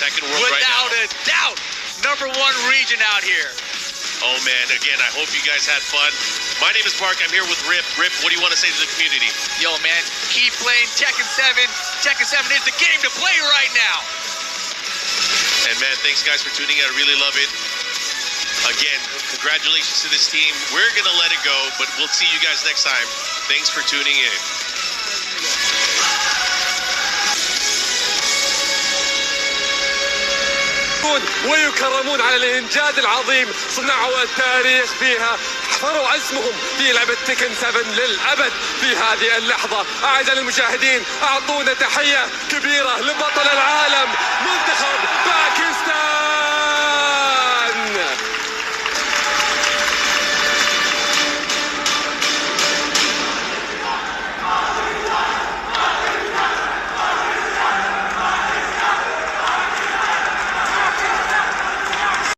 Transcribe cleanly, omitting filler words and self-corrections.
Tekken world right now. Without a doubt, #1 region out here. Oh man, again, I hope you guys had fun. My name is Mark. I'm here with Rip. Rip, what do you want to say to the community? Yo, man, keep playing Tekken 7. Tekken 7 is the game to play right now. And man, thanks guys for tuning in. I really love it. Again, congratulations to this team. We're going to let it go, but we'll see you guys next time. Thanks for tuning in. ويكرمون على الإنجاز العظيم صنعوا التاريخ فيها، حفروا اسمهم في لعبة تيكن 7 للأبد. في هذه اللحظة أعزائي المشاهدين، أعطونا تحية كبيرة لبطل العالم منتخب